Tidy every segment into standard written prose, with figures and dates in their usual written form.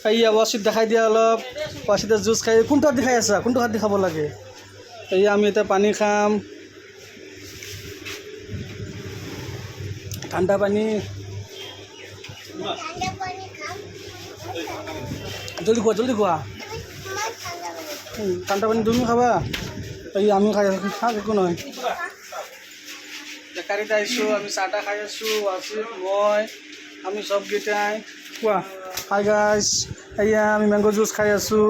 এইয়া ৱাচিত দেখাই দিয়া অলপ ৱাচিতে জুচ খাই কোনটো হাত দি খাই আছা কোনটো হাত দি খাব লাগে এইয়া আমি এতিয়া পানী খাম ঠাণ্ডা পানী জলদি খোৱা ঠাণ্ডা পানী তুমি খাবা এই আমি খাই আছোঁ খাওক একো নহয় বেকাৰীত আহিছোঁ আমি চাহ তাহ খাই আছোঁ ৱাচিত মই আমি চবকেইটাই কোৱা হাই গাইছ এয়া আমি মেংগ' জুচ খাই আছোঁ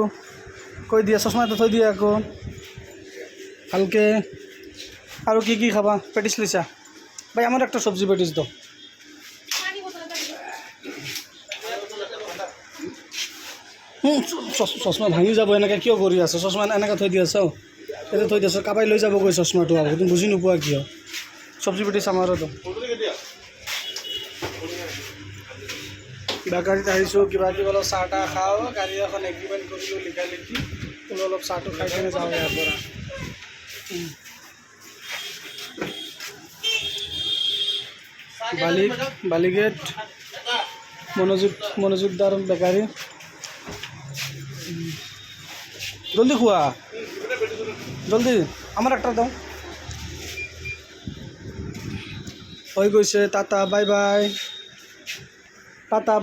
কৈ দিয়া চশমা এটা থৈ দিয়া আকৌ ভালকৈ আৰু কি খাবা পেটিছ লৈছা ভাই আমাৰ একটা সবজি পেটিস দাও চশমা ভাঙি যাব এনেকৈ কিয় কৰি আছ চশমা এনেকৈ থৈ দি আছ এতিয়া থৈ দি আছ কাবাই লৈ যাবগৈ চশমাটো আকৌ তুমি বুজি নোপোৱা কিয় চবজি পেটিছ আমাৰতো বেকাৰীত আহিছোঁ কিবা কিবি অলপ চাহ তাহ খাওঁ গাড়ী এখন এগ্ৰিমেণ্ট কৰিলোঁ লিখা লিখি বোলো অলপ চাহটো খাই কিনে যাওঁ ইয়াৰ পৰা বালিগেট মনোযোগদার বেকারি জলদি খোয়া জলদি আমার একটা দাও হয়ে গেছে টাটা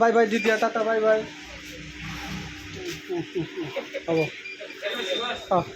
বাই বাই দি দিয়া টাটা বাই বাই হব